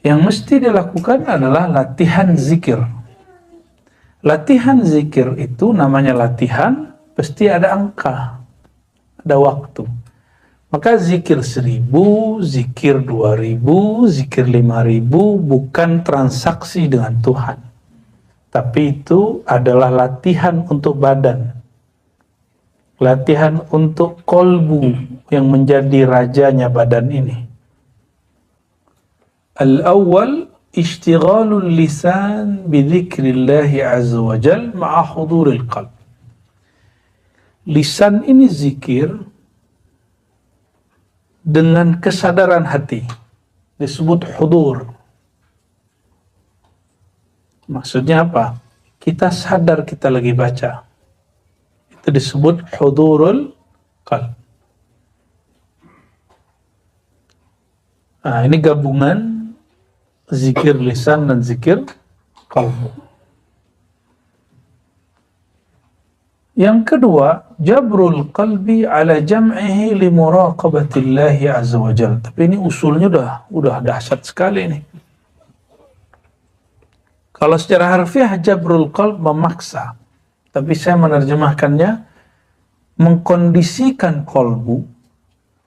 Yang mesti dilakukan adalah latihan zikir. Latihan zikir itu namanya latihan, pasti ada angka, ada waktu. Maka zikir 1000, zikir 2000, zikir 5000 bukan transaksi dengan Tuhan. Tapi itu adalah latihan untuk badan. Latihan untuk kolbu yang menjadi rajanya badan ini. Al-awwal ishtighalul lisan bidzikrillahi azza wa jal ma'a huduril qalb. Lisan ini zikir dengan kesadaran hati, disebut hudur. Maksudnya apa? Kita sadar kita lagi baca, itu disebut hudurul qalb. Nah, ini gabungan zikir lisan dan zikir qalbu. Yang kedua, jabrul qalbi ala jam'ihi li muraqabatillahi azza wa jalla. Tapi ini usulnya udah dahsyat sekali ini. Kalau secara harfiah jabrul qalb memaksa, tapi saya menerjemahkannya mengkondisikan qalbu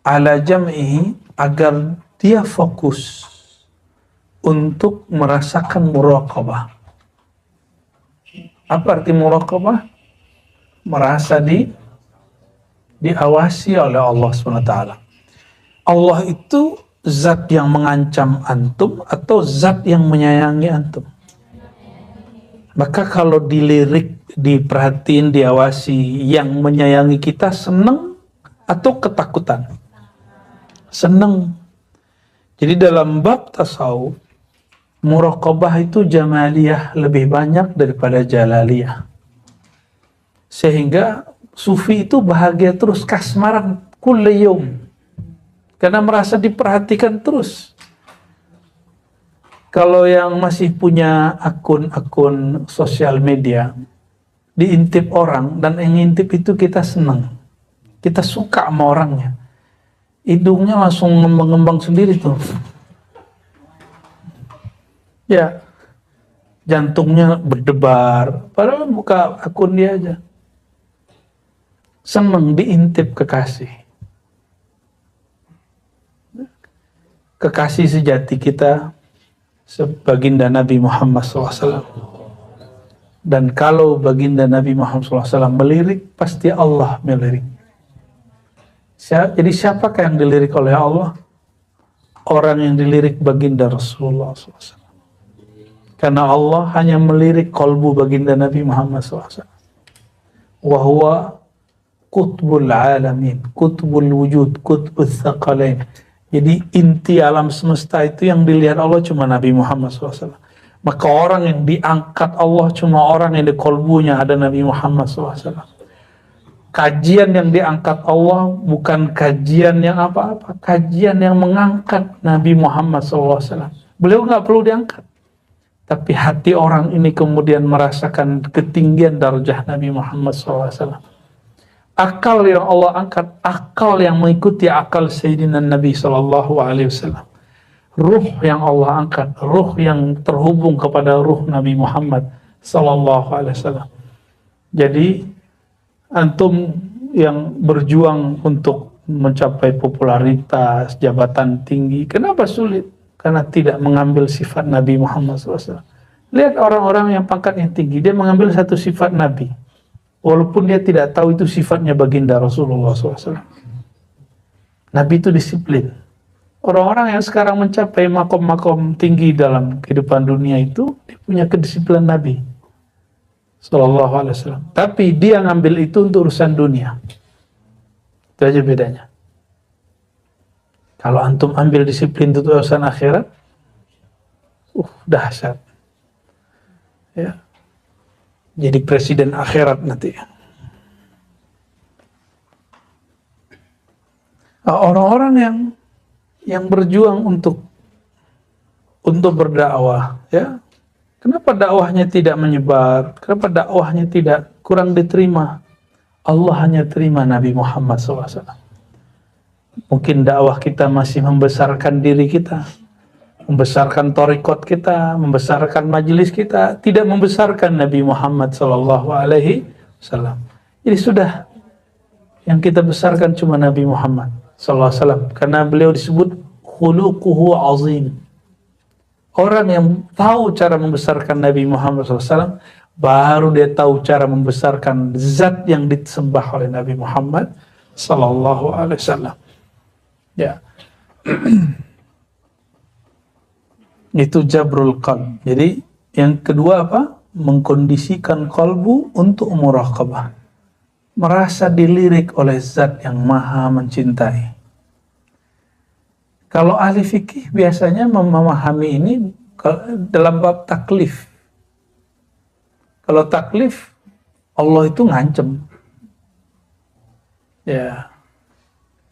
ala jam'ihi agar dia fokus untuk merasakan muraqabah. Apa arti muraqabah? Merasa diawasi oleh Allah SWT. Allah itu zat yang mengancam antum atau zat yang menyayangi antum? Maka kalau dilirik, diperhatiin, diawasi, yang menyayangi kita senang atau ketakutan? Senang. Jadi dalam bab tasawuf, muraqabah itu jamaliyah lebih banyak daripada jalaliyah. Sehingga sufi itu bahagia terus, kasmaran kulli yaum, karena merasa diperhatikan terus. Kalau yang masih punya akun-akun sosial media, diintip orang, dan yang ngintip itu kita senang, kita suka sama orangnya, hidungnya langsung ngembang-ngembang sendiri tuh. Ya, jantungnya berdebar, padahal buka akun dia aja. Senang diintip kekasih. Kekasih sejati kita, baginda Nabi Muhammad SAW. Dan kalau baginda Nabi Muhammad SAW melirik, pasti Allah melirik. Jadi siapakah yang dilirik oleh Allah? Orang yang dilirik baginda Rasulullah SAW. Karena Allah hanya melirik kolbu baginda Nabi Muhammad SAW. Wahuwa Qutbul alamin, Qutbul wujud, Qutbul thaqalain. Jadi inti alam semesta itu yang dilihat Allah cuma Nabi Muhammad SAW. Maka orang yang diangkat Allah cuma orang yang di kolbunya ada Nabi Muhammad SAW. Kajian yang diangkat Allah bukan kajian yang apa-apa, kajian yang mengangkat Nabi Muhammad SAW. Beliau nggak perlu diangkat, tapi hati orang ini kemudian merasakan ketinggian darjah Nabi Muhammad SAW. Akal yang Allah angkat, akal yang mengikuti akal Sayyidina Nabi SAW. Ruh yang Allah angkat, ruh yang terhubung kepada ruh Nabi Muhammad SAW. Jadi antum yang berjuang untuk mencapai popularitas, jabatan tinggi, kenapa sulit? Karena tidak mengambil sifat Nabi Muhammad SAW. Lihat orang-orang yang pangkatnya tinggi, dia mengambil satu sifat Nabi, walaupun dia tidak tahu itu sifatnya baginda Rasulullah SAW. Nabi itu disiplin. Orang-orang yang sekarang mencapai makom-makom tinggi dalam kehidupan dunia itu, dia punya kedisiplinan Nabi SAW. Tapi dia ngambil itu untuk urusan dunia. Itu aja bedanya. Kalau antum ambil disiplin untuk urusan akhirat, dahsyat. Ya. Jadi presiden akhirat nanti. Orang-orang yang berjuang untuk berdakwah, ya. Kenapa dakwahnya tidak menyebar? Kenapa dakwahnya tidak kurang diterima? Allah hanya terima Nabi Muhammad SAW. Mungkin dakwah kita masih membesarkan diri kita. membesarkan torikot kita, membesarkan majelis kita, tidak membesarkan Nabi Muhammad Sallallahu Alaihi Wasallam. Jadi sudah, yang kita besarkan cuma Nabi Muhammad Sallallahu Alaihi Wasallam, karena beliau disebut khuluquhu azim. Orang yang tahu cara membesarkan Nabi Muhammad SAW, baru dia tahu cara membesarkan zat yang disembah oleh Nabi Muhammad Sallallahu Alaihi Wasallam. Ya. Itu jabrul qalb. Jadi yang kedua apa? Mengkondisikan kalbu untuk muraqabah. Merasa dilirik oleh zat yang maha mencintai. Kalau ahli fikih biasanya memahami ini dalam bab taklif. Kalau taklif, Allah itu ngancem. Ya.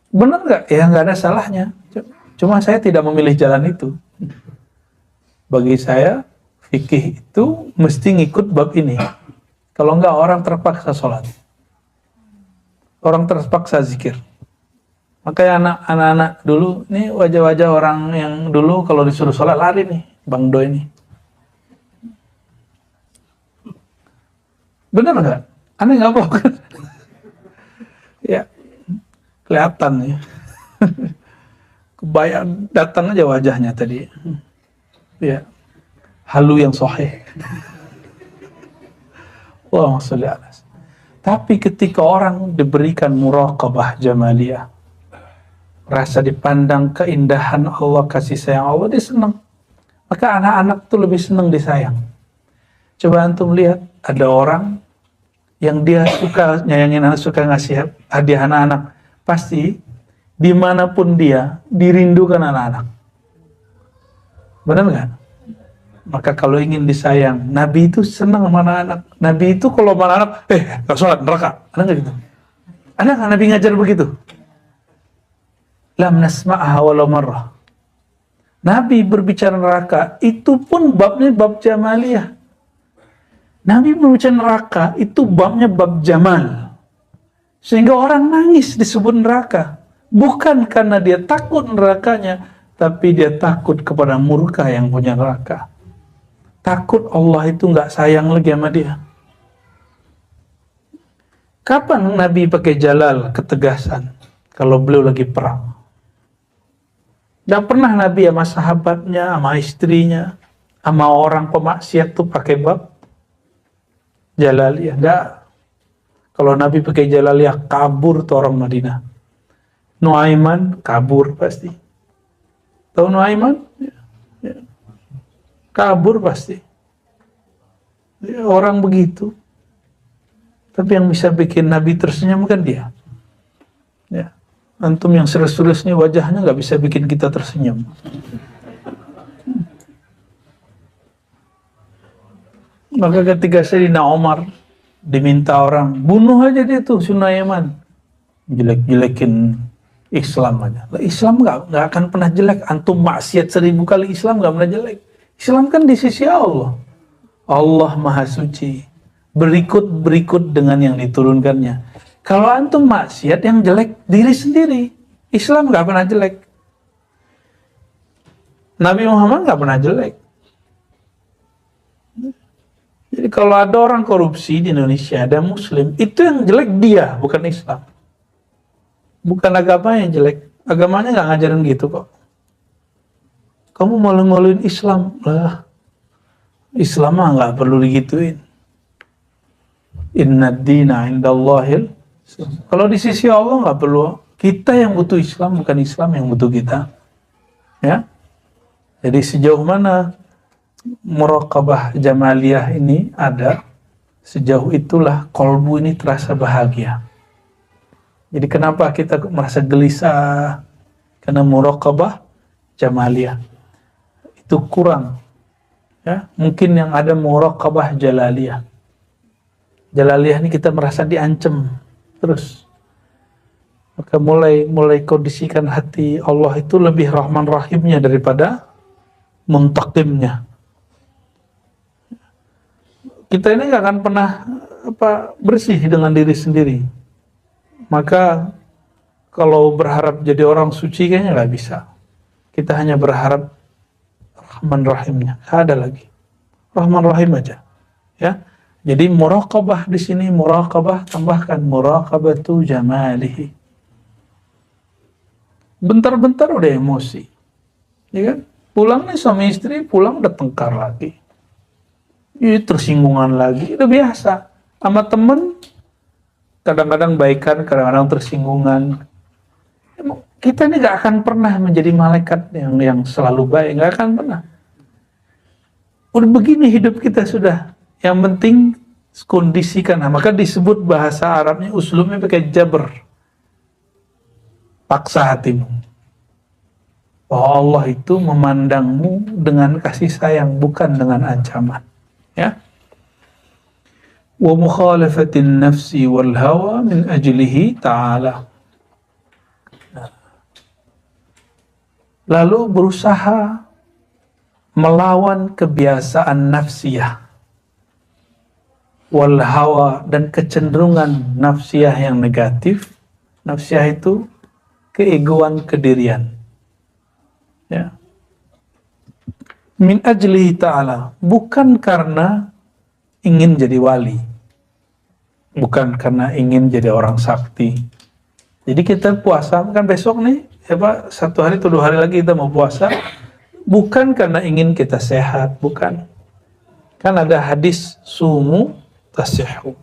Benar nggak? Ya nggak ada salahnya. Cuma saya tidak memilih jalan itu. Bagi saya, fikih itu mesti ngikut bab ini. Kalau enggak, orang terpaksa sholat. Orang terpaksa zikir. Makanya anak-anak dulu, ini wajah-wajah orang yang dulu kalau disuruh sholat lari nih, Bang Do ini. Benar nggak? Aneh nggak apa kan? Ya, kelihatan ya. Kebayang, datang aja wajahnya tadi. Ya, halu yang sahih. Allahumma sholli ala. Tapi ketika orang diberikan muraqabah jamaliyah, rasa dipandang keindahan Allah, kasih sayang Allah, dia senang. Maka anak-anak tuh lebih senang disayang. Coba antum lihat, ada orang yang dia suka nyayangin anak, suka ngasih hadiah anak-anak, pasti dimanapun dia dirindukan anak-anak. Benar nggak? Maka kalau ingin disayang, Nabi itu senang sama anak-anak. Nabi itu kalau sama anak-anak, gak sholat, neraka. Ada nggak gitu? Ada nggak Nabi ngajar begitu? Lam nasma'aha walau marrah. Nabi berbicara neraka, itu pun babnya bab jamaliyah. Nabi berbicara neraka, itu babnya bab jamal. Sehingga orang nangis disebut neraka. Bukan karena dia takut nerakanya, tapi dia takut kepada murka yang punya neraka. Takut Allah itu nggak sayang lagi sama dia. Kapan Nabi pakai jalal, ketegasan? Kalau beliau lagi perang. Dan pernah Nabi sama sahabatnya, sama istrinya, sama orang pemaksiat tuh pakai bab jalaliyah. Enggak. Kalau Nabi pakai jalaliyah, kabur tuh orang Madinah. Nuaiman kabur pasti. Tahu Nuaiman? Ya. Kabur pasti. Ya, orang begitu. Tapi yang bisa bikin Nabi tersenyum kan dia. Ya. Antum yang serius-serius nih wajahnya nggak bisa bikin kita tersenyum. Maka ketika Sayyidina Umar diminta orang, bunuh aja dia tuh Sunaiman. Jelek-jelekin Islam aja. Islam nggak akan pernah jelek. Antum maksiat 1000 kali, Islam nggak pernah jelek. Islam kan di sisi Allah. Allah Maha Suci. Berikut dengan yang diturunkannya. Kalau antum maksiat, yang jelek diri sendiri. Islam nggak pernah jelek. Nabi Muhammad nggak pernah jelek. Jadi kalau ada orang korupsi di Indonesia, ada Muslim, itu yang jelek dia, bukan Islam. Bukan agama yang jelek. Agamanya nggak ngajarin gitu kok. Kamu malu-maluin Islam lah. Islam mah nggak perlu digituin. Inna dina indallahil. Kalau di sisi Allah nggak perlu. Kita yang butuh Islam, bukan Islam yang butuh kita. Ya. Jadi sejauh mana muraqabah jamaliyah ini ada, sejauh itulah qalbu ini terasa bahagia. Jadi kenapa kita merasa gelisah? Karena muraqabah jamaliyah itu kurang. Ya, mungkin yang ada muraqabah jalaliyah. Jalaliyah ini kita merasa diancam terus. Maka mulai kondisikan hati Allah itu lebih rahman rahimnya daripada muntakimnya. Kita ini nggak akan pernah bersih dengan diri sendiri. Maka kalau berharap jadi orang suci kayaknya nggak bisa. Kita hanya berharap Rahman Rahimnya. Nggak ada lagi. Rahman Rahim aja. Ya. Jadi muraqabah di sini, muraqabah tambahkan muraqabatu jamalihi. Bentar-bentar udah emosi. Ya kan? Pulang nih suami istri, pulang udah tengkar lagi. Ini tersinggungan lagi, udah biasa. Sama temen, kadang-kadang baikan, kadang-kadang tersinggungan. Kita ini gak akan pernah menjadi malaikat yang selalu baik, gak akan pernah. Udah begini hidup kita sudah. Yang penting kondisikan. Nah, maka disebut bahasa Arabnya uslubnya pakai jabr. Paksa hatimu. Bahwa Allah itu memandangmu dengan kasih sayang, bukan dengan ancaman. Ya. Wa mukhalafatin nafsi wal hawa min ajlihi ta'ala. Lalu berusaha melawan kebiasaan nafsiyah wal hawa dan kecenderungan nafsiyah yang negatif. Nafsiyah itu keegoan, kedirian. Ya. Min ajlihi ta'ala, bukan karena ingin jadi wali, bukan karena ingin jadi orang sakti. Jadi kita puasa kan besok nih, satu hari atau 2 hari lagi kita mau puasa, bukan karena ingin kita sehat, bukan. Kan ada hadis sumu tasihhu.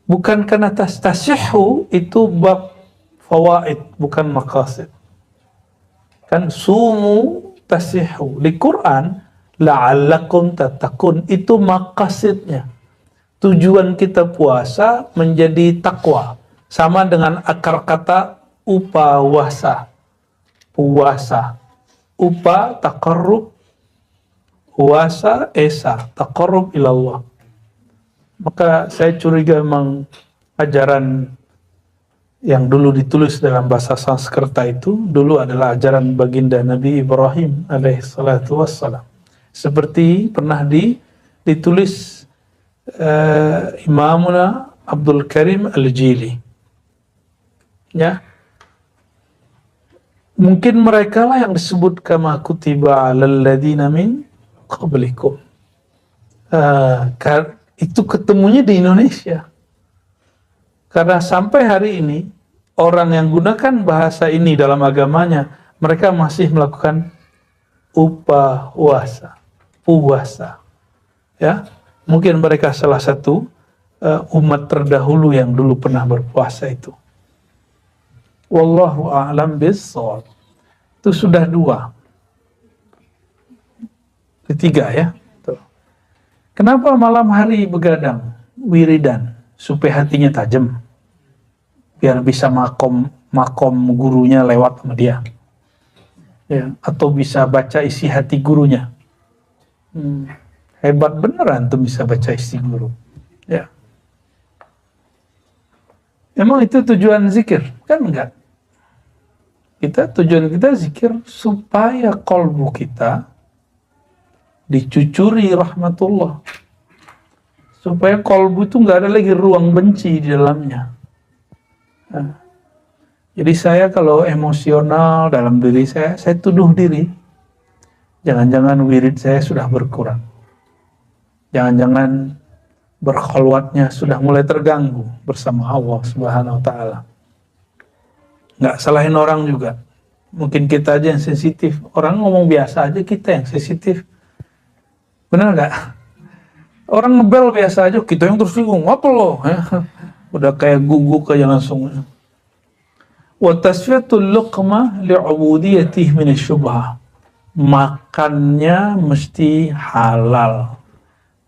Bukan karena tasihhu itu bab fawaid, bukan maqasid. Kan sumu tasihhu di Quran la'allakum tattaqun, itu maqasidnya. Tujuan kita puasa menjadi takwa. Sama dengan akar kata upawasa. Puasa. Upa taqarrub, puasa esa taqarrub ilallah. Maka saya curiga memang ajaran yang dulu ditulis dalam bahasa Sanskerta itu dulu adalah ajaran baginda Nabi Ibrahim alaihissalatu wassalam. Seperti pernah ditulis Imamuna Abdul Karim Al-Jili. Ya. Mungkin mereka lah yang disebut kama kutiba 'alal ladzina min qablikum. Itu ketemunya di Indonesia. Karena sampai hari ini orang yang gunakan bahasa ini dalam agamanya, mereka masih melakukan upawasa, puasa. Ya, mungkin mereka salah satu umat terdahulu yang dulu pernah berpuasa itu. Wallahu a'lam bissawab. Itu sudah 2. Ketiga ya. Tuh. Kenapa malam hari begadang, wiridan, supaya hatinya tajam, biar bisa makom gurunya lewat sama dia, ya, atau bisa baca isi hati gurunya. Hebat beneran tuh bisa baca isi guru. Ya. Emang itu tujuan zikir? Kan enggak. Tujuan kita zikir supaya kolbu kita dicucuri rahmatullah. Supaya kolbu itu enggak ada lagi ruang benci di dalamnya. Nah, jadi saya kalau emosional dalam diri saya tuduh diri. Jangan-jangan wirid saya sudah berkurang. Jangan-jangan berkholwatnya sudah mulai terganggu bersama Allah Subhanahu wa Ta'ala. Nggak salahin orang juga. Mungkin kita aja yang sensitif. Orang ngomong biasa aja, kita yang sensitif. Benar nggak? Orang ngebel biasa aja, kita yang tersinggung. Apa lo? Udah kayak guguk aja langsung. Wa tasfiyatul luqmah li'ubudiyatih minasyubhah. Makannya mesti halal.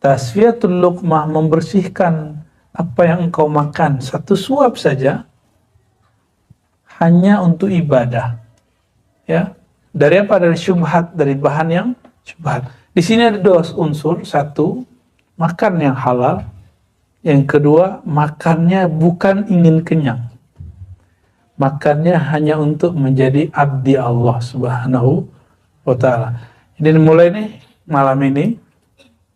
Tasfiyatul luqmah, membersihkan apa yang engkau makan. Satu suap saja hanya untuk ibadah. Ya. Dari apa? Dari syubhat, dari bahan yang syubhat. Di sini ada 2 unsur. 1, makan yang halal. Yang kedua, makannya bukan ingin kenyang. Makannya hanya untuk menjadi abdi Allah Subhanahu wa Ta'ala. Jadi mulai nih malam ini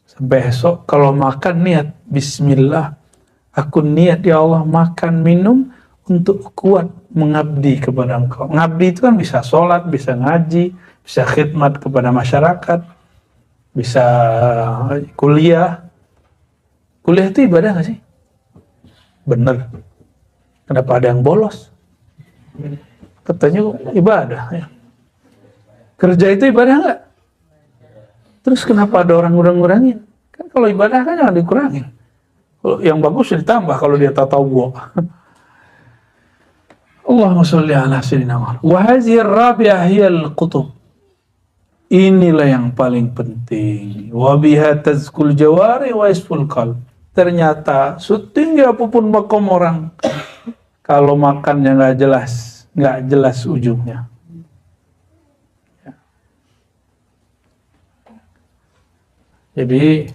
sampai esok, kalau makan niat bismillah, aku niat ya Allah makan minum untuk kuat mengabdi kepada engkau. Ngabdi itu kan bisa sholat, bisa ngaji, bisa khidmat kepada masyarakat, bisa kuliah. Kuliah itu ibadah nggak sih? Bener. Kenapa ada yang bolos? Katanya ibadah. Ya. Kerja itu ibadah nggak? Terus kenapa ada orang ngurang-ngurangin? Kan kalau ibadah kan jangan dikurangin. Kalau yang bagus ditambah kalau dia tahu. Allahumma sholli ala sayyidina Muhammad. Wa hadhihi ar-rabi'ah hiya al-qutub. Inilah yang paling penting. Wa biha tazkul jawari wa isful qalb. Ternyata setinggi apapun makom orang, kalau makannya nggak jelas ujungnya. Ya. Jadi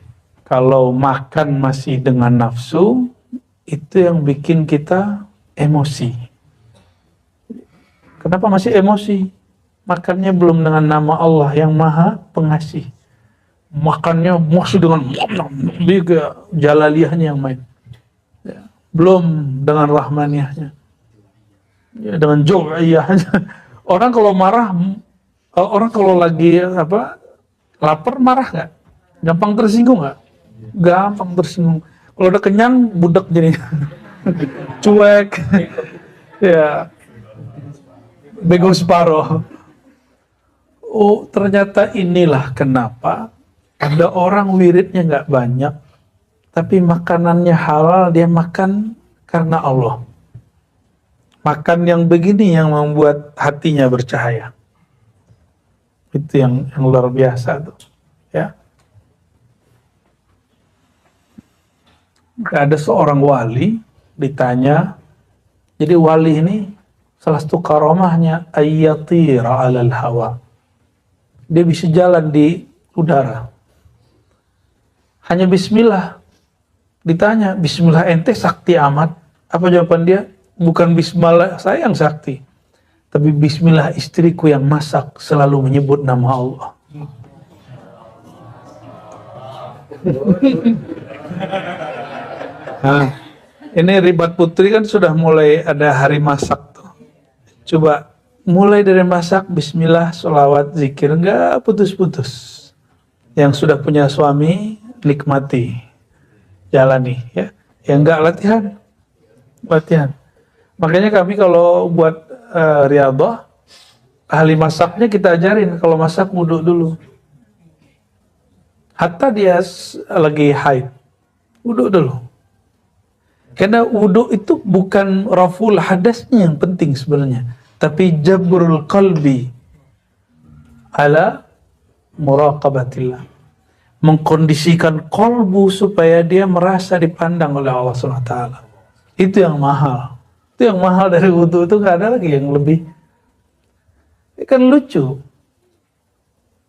kalau makan masih dengan nafsu, itu yang bikin kita emosi. Kenapa masih emosi? Makannya belum dengan nama Allah yang Maha Pengasih. Makannya masih dengan jalaliyahnya yang main. Ya. Belum dengan rahmaniyahnya. Ya, dengan jau'iyahnya. Orang kalau marah, orang kalau lagi lapar marah nggak? Gampang tersinggung nggak? Gampang tersinggung. Kalau udah kenyang, budak jadi cuek. Ya. Bego separoh. Oh, ternyata inilah kenapa ada orang wiridnya nggak banyak, tapi makanannya halal, dia makan karena Allah. Makan yang begini yang membuat hatinya bercahaya. Itu yang luar biasa tuh. Ya. Ada seorang wali ditanya, jadi wali ini salah satu karamahnya ayyatira 'alal hawa. Dia bisa jalan di udara. Hanya bismillah. Ditanya, bismillah ente sakti amat? Apa jawaban dia? Bukan bismillah saya yang sakti, tapi bismillah istriku yang masak selalu menyebut nama Allah. Nah, ini Ribat Putri kan sudah mulai ada hari masak tuh. Coba mulai dari masak, bismillah, sholawat, zikir, enggak putus-putus. Yang sudah punya suami, nikmati, jalani, ya. Yang enggak, latihan. Makanya kami kalau buat riyadhah, ahli masaknya kita ajarin, kalau masak wudhu dulu. Hatta dia lagi haid, wudhu dulu. Karena wudhu itu bukan raful hadasnya yang penting sebenarnya, tapi jabrul qalbi ala muraqabatillah, mengkondisikan kolbu supaya dia merasa dipandang oleh Allah SWT. Itu yang mahal. Itu yang mahal dari wudhu, itu gak ada lagi yang lebih. Kan lucu,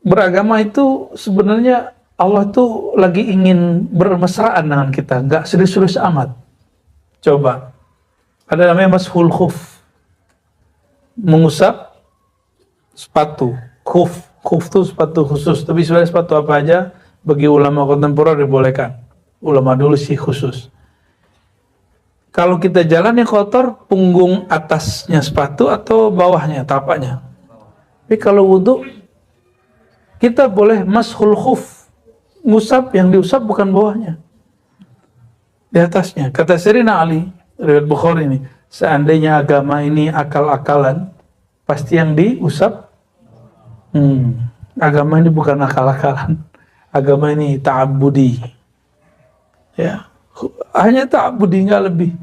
beragama itu sebenarnya Allah tuh lagi ingin bermesraan dengan kita, gak serius-serius amat. Coba, ada namanya mashul khuf, mengusap sepatu. Khuf itu sepatu khusus, tapi sebenarnya sepatu apa aja bagi ulama kontemporer dibolehkan. Ulama dulu sih khusus. Kalau kita jalan yang kotor, punggung atasnya sepatu atau bawahnya, tapaknya. Tapi kalau wudhu, kita boleh mashul khuf, ngusap, yang diusap bukan bawahnya, di atasnya. Kata Sayyidina Ali, riwayat Bukhari ini, seandainya agama ini akal-akalan, pasti yang diusap. Agama ini bukan akal-akalan. Agama ini ta'abudi. Ya, hanya ta'abudi, nggak lebih.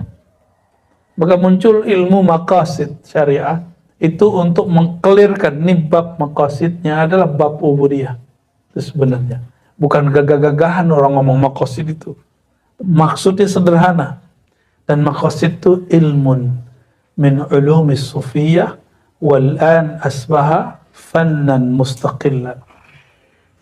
Maka muncul ilmu maqasid syariah, itu untuk mengkelirkan, nih bab maqasidnya adalah bab ubudiyah. Itu sebenarnya. Bukan gagah-gagahan orang ngomong maqasid itu. Maksudnya sederhana. Dan maqasid itu ilmun min ulumis sufiyah wal an asbaha fannan mustaqillan.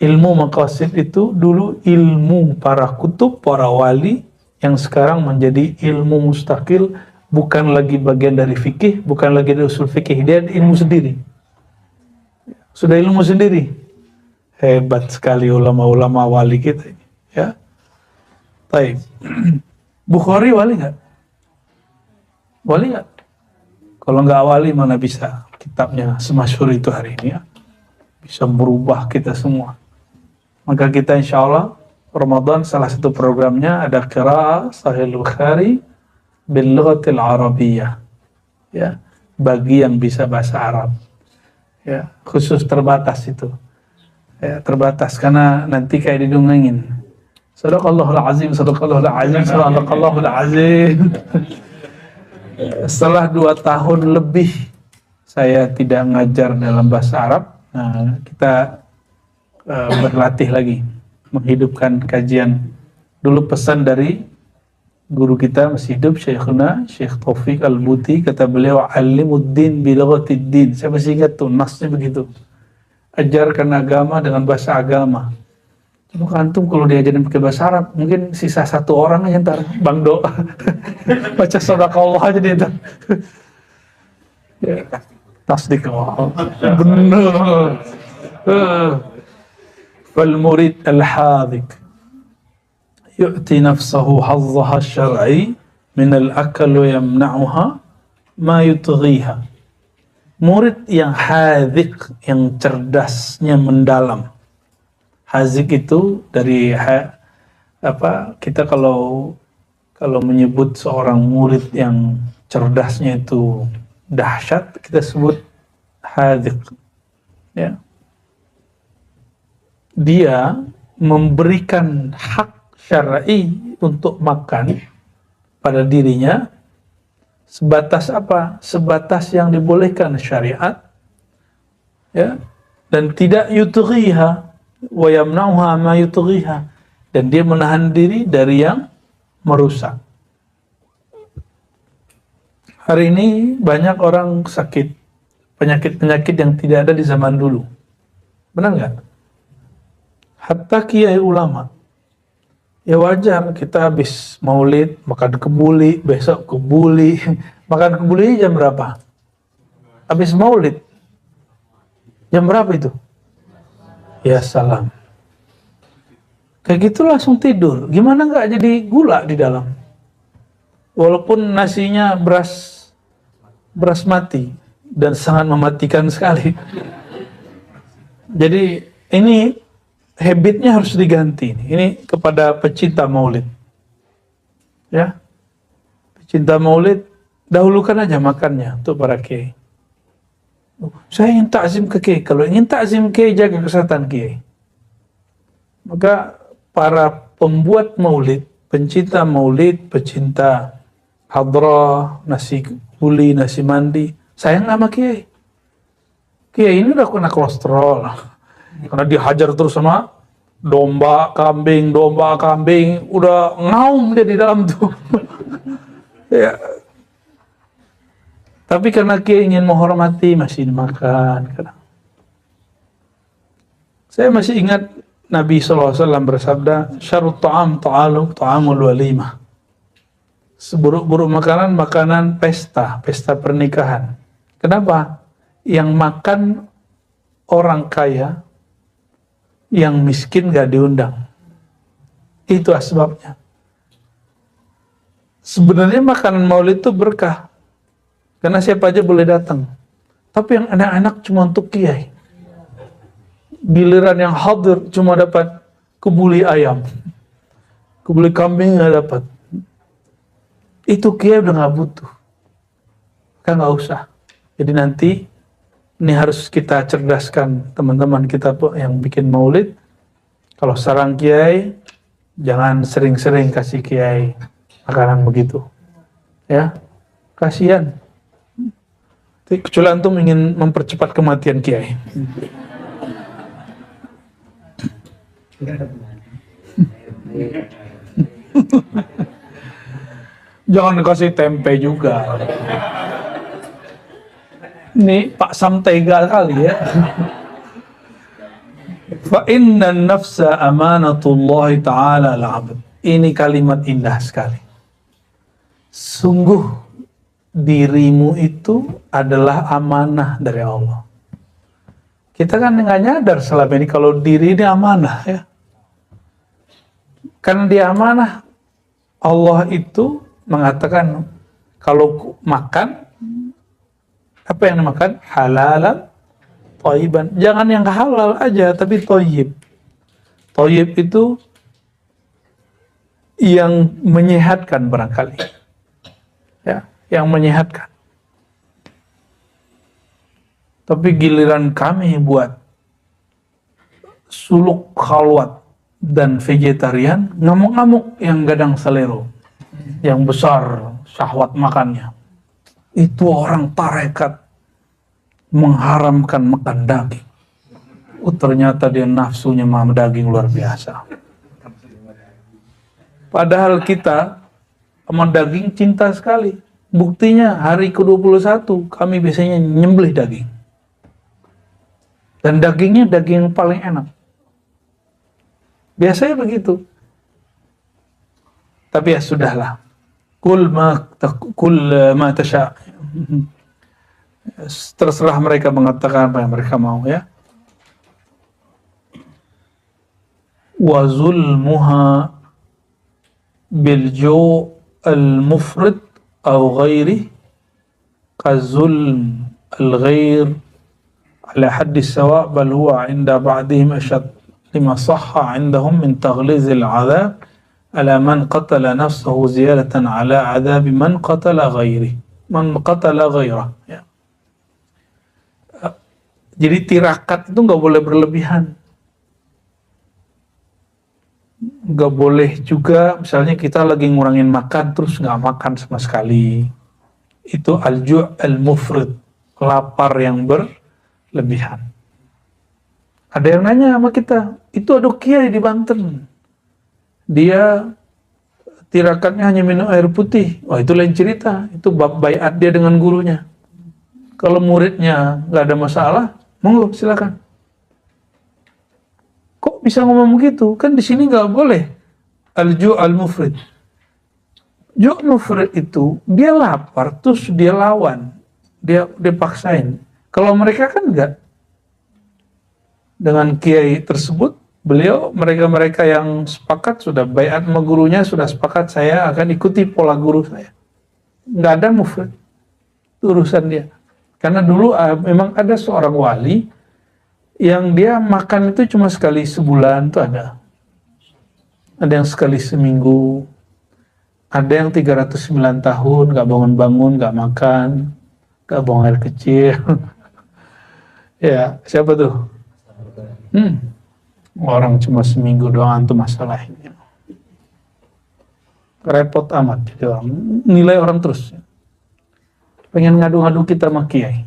Ilmu maqasid itu dulu ilmu para kutub, para wali, yang sekarang menjadi ilmu mustaqil, bukan lagi bagian dari fikih, bukan lagi dari usul fikih, dia ilmu sendiri. Sudah ilmu sendiri. Hebat sekali ulama-ulama wali kita ini, ya. Baik. Bukhari wali nggak? Wali nggak? Kalau nggak wali mana bisa kitabnya semasyhur itu hari ini, ya. Bisa merubah kita semua. Maka kita insya Allah Ramadan salah satu programnya ada qiraah Sahih Bukhari bil lughatil Arabiyyah. Ya, bagi yang bisa bahasa Arab. Ya, khusus terbatas itu. Ya, terbatas karena nanti kayak didongengin. Sadaqallahul azim, sadaqallahul azim, sadaqallahul azim. Setelah 2 tahun lebih saya tidak ngajar dalam bahasa Arab, nah kita berlatih lagi menghidupkan kajian. Dulu pesan dari guru kita masih hidup, Syekhuna Syekh Taufik Al-Buti, kata beliau, alimuddin bilughatid. Saya masih ingat tuh nasnya begitu, ajarkan agama dengan bahasa agama. Cuma antum kalau diajarin pakai bahasa Arab, mungkin sisa 1 orang aja ntar Bang Do baca sadaqallah aja dia ntar. Ya, tasdik bener. Fal murid al-hadik yu'ti nafsahu hazzaha syar'i min al-akal wa yamna'uha ma yutghiha. Murid yang hadik, yang cerdasnya mendalam. Hazik itu dari kita kalau menyebut seorang murid yang cerdasnya itu dahsyat, kita sebut hadik. Ya. Dia memberikan hak syar'i untuk makan pada dirinya sebatas apa? Sebatas yang dibolehkan syariat, ya, dan tidak yutghiha wa yamna'uha ma yutghiha, dan dia menahan diri dari yang merusak. Hari ini banyak orang sakit penyakit-penyakit yang tidak ada di zaman dulu. Benar nggak? Hatta kiai ulama. Ya wajar, kita habis maulid makan kebuli, besok kebuli. Makan kebuli jam berapa? Habis maulid. Jam berapa itu? Ya salam. Kayak gitu langsung tidur. Gimana nggak jadi gula di dalam? Walaupun nasinya beras mati dan sangat mematikan sekali. Jadi ini habitnya harus diganti. Ini kepada pecinta maulid. Ya. Pecinta maulid, dahulukan aja makannya untuk para kiai. Saya ingin takzim ke kiai. Kalau ingin takzim kiai, jaga kesehatan kiai. Maka para pembuat maulid, pencinta maulid, pecinta hadrah, nasi kuli, nasi mandi, sayang sama kiai. Kiai ini udah kena kolesterol. Karena dihajar terus sama domba kambing, udah ngaum dia di dalam tuh. Ya. Tapi karena kiai ingin menghormati, masih dimakan. Saya masih ingat Nabi SAW bersabda, syarut ta'am ta'amul walimah. Seburuk-buruk makanan, makanan pesta pernikahan. Kenapa? Yang makan orang kaya, yang miskin gak diundang. Itu asbabnya. Sebenarnya makanan maulid itu berkah, karena siapa aja boleh datang. Tapi yang anak-anak cuma untuk kiai. Giliran yang hadir cuma dapat kebuli ayam, kebuli kambing gak dapat. Itu kiai udah gak butuh, kan gak usah. Jadi nanti ini harus kita cerdaskan teman-teman kita yang bikin maulid. Kalau sarang kiai, jangan sering-sering kasih kiai makanan begitu. Ya, kasihan. Kecuali antum ingin mempercepat kematian kiai. Jangan kasih tempe juga. Ini Pak Sam tega kali ya. Fa inna nafsa amanatullah ta'ala al-'abd. Ini kalimat indah sekali. Sungguh dirimu itu adalah amanah dari Allah. Kita kan nggak nyadar selama ini kalau diri ini amanah ya. Karena dia amanah, Allah itu mengatakan kalau makan, apa yang dimakan? Halalan thayyiban. Jangan yang halal aja, tapi thayyib. Thayyib itu yang menyehatkan barangkali. Ya, yang menyehatkan. Tapi giliran kami buat suluk khalwat dan vegetarian, ngamuk-ngamuk yang gadang selero, yang besar syahwat makannya. Itu orang tarekat mengharamkan makan daging. Ternyata dia nafsunya makan daging luar biasa. Padahal kita sama daging cinta sekali. Buktinya hari ke-21 kami biasanya nyembelih daging. Dan dagingnya daging yang paling enak. Biasanya begitu. Tapi ya sudahlah. Kul ma tasha. Terserah mereka mengatakan apa yang mereka mau ya. Wa zulmuha بالجوع المفرط أو غيره كظلم الغير على حد السواء بل هو عند بعضهم أشد لما صح عندهم من تغليظ العذاب على من قتل نفسه زيادة على عذاب من قتل غيره ya. Jadi tirakat itu nggak boleh berlebihan. Nggak boleh juga misalnya kita lagi ngurangin makan terus nggak makan sama sekali. Itu al-ju' al-mufrid, lapar yang berlebihan. Ada yang nanya sama kita, itu ada kiai di Banten, dia tirakannya hanya minum air putih. Wah, itu lain cerita, itu bab baiat dia dengan gurunya. Kalau muridnya nggak ada masalah, monggo silakan. Kok bisa ngomong begitu? Kan di sini nggak boleh. Al-ju' al-mufrid. Ju' mufrid itu dia lapar terus dia lawan, dia paksain. Kalau mereka kan enggak. Dengan kiai tersebut, mereka yang sepakat sudah baiat sama gurunya, sudah sepakat saya akan ikuti pola guru saya. Nggak ada mufrid. Itu urusan dia. Karena dulu memang ada seorang wali yang dia makan itu cuma sekali sebulan tuh ada. Ada yang sekali seminggu. Ada yang 309 tahun gak bangun-bangun, gak makan, gak buang air kecil. Ya, siapa tuh? Orang cuma seminggu doang tuh masalahnya. Repot amat jadi orang. Nilai orang terus. Pengen ngadu-ngadu kita sama kiai.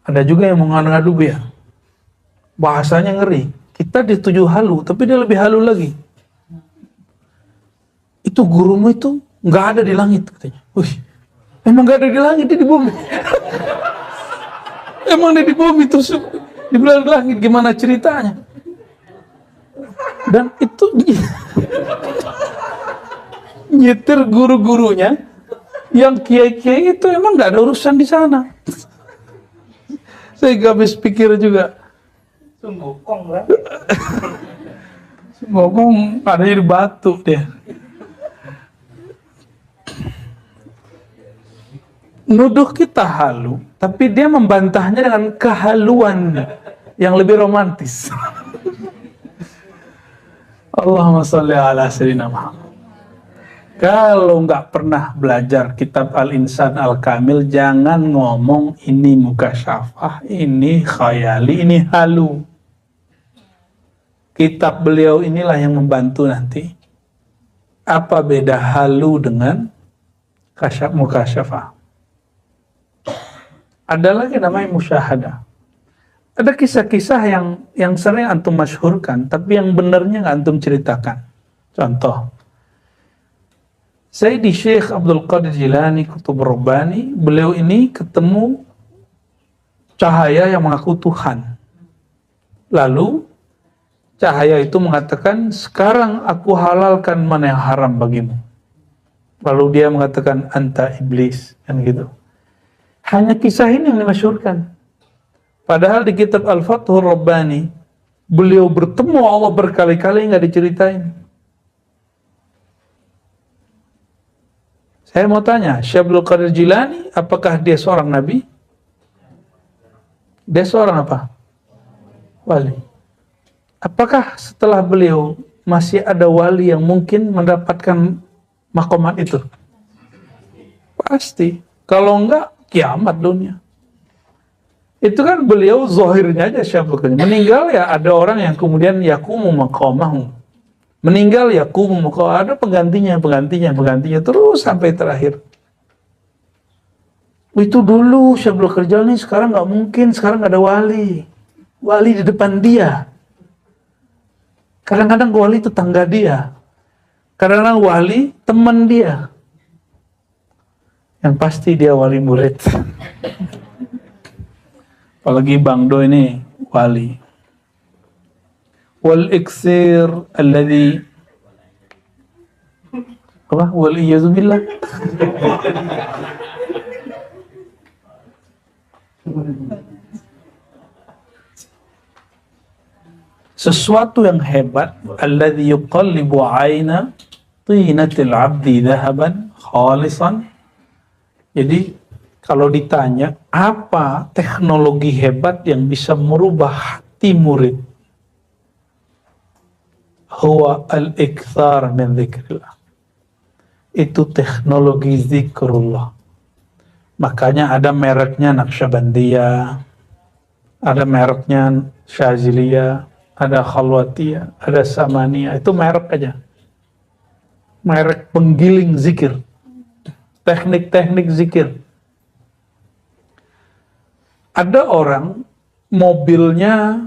Ada juga yang mau ngadu-ngadu ya. Bahasanya ngeri. Kita di 7 halu, tapi dia lebih halu lagi. Itu gurumu itu nggak ada di langit katanya. Wih, emang nggak ada di langit, dia di bumi. Emang dia di bumi terus di belakang langit, gimana ceritanya? Dan itu nyetir guru-gurunya yang kiai-kiai itu emang nggak ada urusan di sana. Saya gak habis pikir juga. Sungguh kong ada di batu dia. Nuduh kita halu, tapi dia membantahnya dengan kehaluan yang lebih romantis. Allahumma sholli ala sayyidina Muhammad. Kalau nggak pernah belajar kitab Al-Insan Al-Kamil, jangan ngomong ini mukasyafah, ini khayali, ini halu. Kitab beliau inilah yang membantu nanti. Apa beda halu dengan mukasyafah? Ada lagi namanya musyahadah. Ada kisah-kisah yang sering antum masyhurkan, tapi yang benarnya nggak antum ceritakan. Contoh, Sayyidi Syekh Abdul Qadir Jilani Qutub Rabbani, beliau ini ketemu cahaya yang mengaku Tuhan. Lalu cahaya itu mengatakan, sekarang aku halalkan mana yang haram bagimu. Lalu dia mengatakan, anta iblis, kan gitu. Hanya kisah ini yang dimasyhurkan. Padahal di kitab Al-Fathur Rabbani, beliau bertemu Allah berkali-kali nggak diceritain. Saya mau tanya, Syekh Abdul Qadir Jilani, apakah dia seorang nabi? Dia seorang apa? wali. Apakah setelah beliau masih ada wali yang mungkin mendapatkan maqamat itu? Pasti. Kalau enggak, kiamat dunia. Itu kan beliau zahirnya aja Syabul. Meninggal ya ada orang yang kemudian yakumu maqamahu. Meninggal yakumu maqamahu. Ada penggantinya terus sampai terakhir. Itu dulu Syabul Rijal nih, sekarang nggak mungkin, sekarang nggak ada wali. Wali di depan dia. Kadang-kadang wali itu tangga dia. Kadang-kadang wali teman dia. Yang pasti dia wali murid. Apalagi Bang Do ini wali. Wal iksir alladhi apa? Wal iyazubillah. Sesuatu yang hebat, alladhi yuqallibu aina tinatil abdi dhahaban khalisan. Jadi kalau ditanya apa teknologi hebat yang bisa merubah hati murid, huwa al-ikthar min dzikrillah. Itu teknologi zikrullah. Makanya ada mereknya Naqsyabandiyah, ada mereknya Syaziliyah, ada Khalwatiyah, ada Samaniyah. Itu merek aja. Merek penggiling zikir. Teknik-teknik zikir. Ada orang mobilnya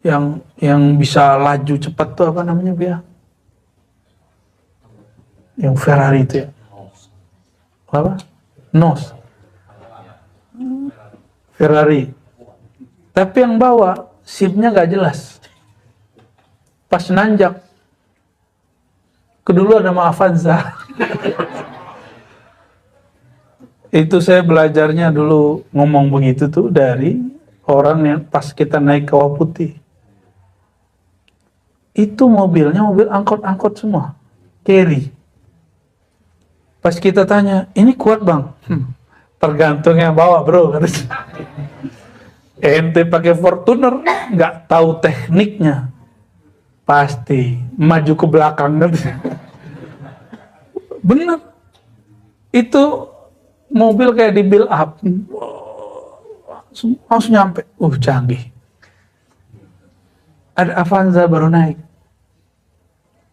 yang bisa laju cepat tuh apa namanya dia? Yang Ferrari itu ya. Apa? Nos. Ferrari. Tapi yang bawa SIM-nya gak jelas. Pas nanjak. Kedulu ada Avanza. Itu saya belajarnya dulu ngomong begitu tuh dari orang yang pas kita naik Kawah Putih. Itu mobilnya mobil angkot-angkot semua. Carry. Pas kita tanya, ini kuat bang? Tergantung yang bawa bro. Ente pakai Fortuner, nggak tahu tekniknya. Pasti maju ke belakang. Bener. Itu mobil kayak di build up, langsung nyampe, canggih. Ada Avanza baru naik.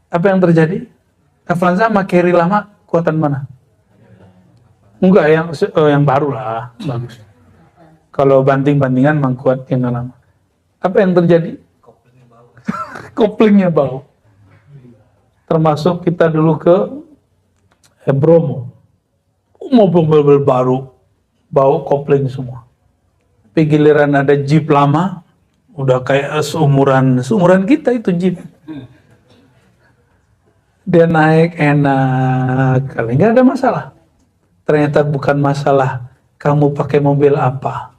Apa yang terjadi? Avanza sama Carry lama, kuatan mana? Enggak, yang baru lah, bagus. Kalau banding-bandingan memang kuat yang lama. Apa yang terjadi? Koplingnya bau. Termasuk kita dulu ke Bromo. Mobil-mobil baru, bau kopling semua. Tapi giliran ada Jeep lama, udah kayak seumuran kita itu Jeep. Dia naik enak, kali nggak ada masalah. Ternyata bukan masalah kamu pakai mobil apa,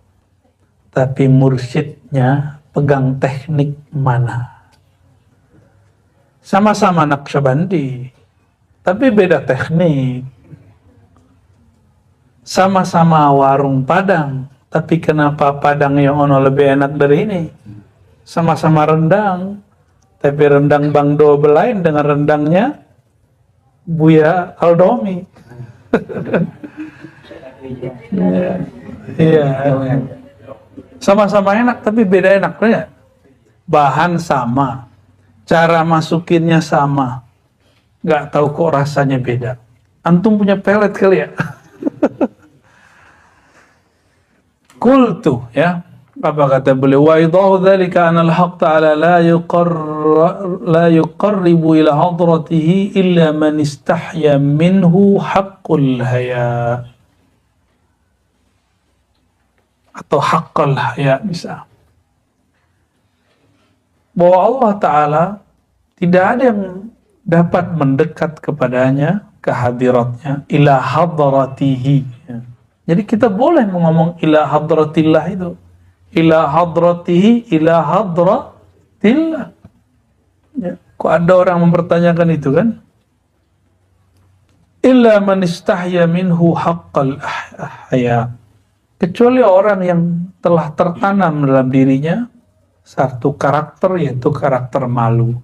tapi mursyidnya pegang teknik mana. Sama-sama Naqsyabandi, tapi beda teknik. Sama-sama warung Padang, tapi kenapa Padang yang ono lebih enak dari ini? Sama-sama rendang, tapi rendang Bang Do lain dengan rendangnya Buya Aldomi. Iya. Sama-sama enak, tapi beda enaknya. Bahan sama, cara masukinnya sama, nggak tahu kok rasanya beda. Antum punya pelet kali ya? Qultu, ya, apa kata beliau? Wa idahu dzalika anna al-haqq ta'ala la yuqarribu ila hadratihi illa man istahya minhu haqqul haya. Atau haqqul haya bisa. Bahwa Allah Ta'ala tidak ada yang dapat mendekat kepadanya, kehadiratnya, ila hadratihi. Jadi kita boleh ngomong ila hadratillah itu. Ila hadratihi, ila hadratillah. Ya. Kok ada orang mempertanyakan itu kan? Illa man istahya minhu haqqal ahya. Kecuali orang yang telah tertanam dalam dirinya satu karakter, yaitu karakter malu.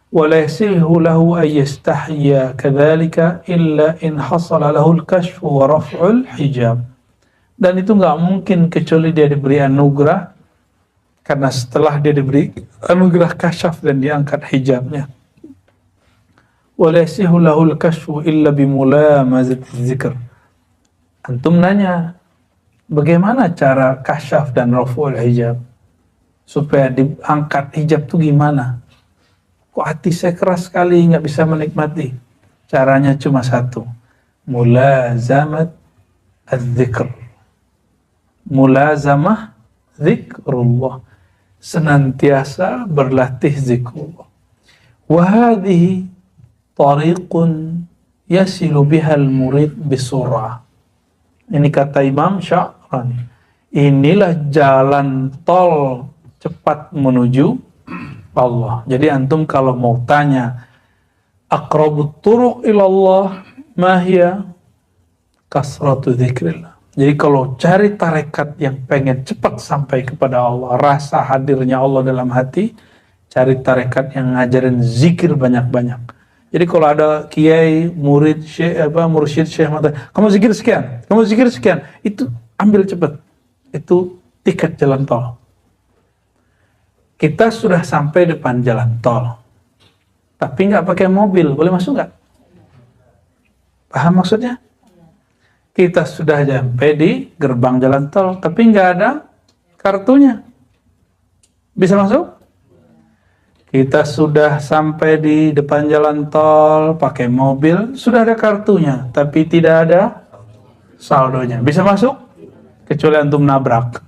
ولا يصح له أن يستحيا كذلك إلا إن حصل له الكشف ورفع الحجاب. Dan itu nggak mungkin kecuali dia diberi anugerah, karena setelah dia diberi anugerah kasyaf dan diangkat hijabnya. ولا يصح له الكشف إلا بملامسة الذكر. Antum nanya, bagaimana cara kasyaf dan raf'ul hijab? Supaya diangkat hijab itu gimana? Kok hati saya keras sekali, nggak bisa menikmati? Caranya cuma satu, mulazamat az-zikr. Mulazamah zikrullah, senantiasa berlatih zikrullah. Wahadihi tariqun yasilu bihal murid bisur'ah. Ini kata Imam Sya'rani, inilah jalan tol cepat menuju Allah. Jadi antum kalau mau tanya aqrabut turuq ilallah mahya kasratu dzikrillah. Jadi kalau cari tarekat yang pengen cepat sampai kepada Allah, rasa hadirnya Allah dalam hati, cari tarekat yang ngajarin zikir banyak-banyak. Jadi kalau ada kiai, murid, mursyid, syekh, kamu zikir sekian, kamu zikir sekian, itu ambil cepat. Itu tiket jalan tol. Kita sudah sampai depan jalan tol, tapi nggak pakai mobil, boleh masuk nggak? Paham maksudnya? Kita sudah sampai di gerbang jalan tol, tapi nggak ada kartunya. Bisa masuk? Kita sudah sampai di depan jalan tol, pakai mobil, sudah ada kartunya, tapi tidak ada saldonya. Bisa masuk? Kecuali antum nabrak.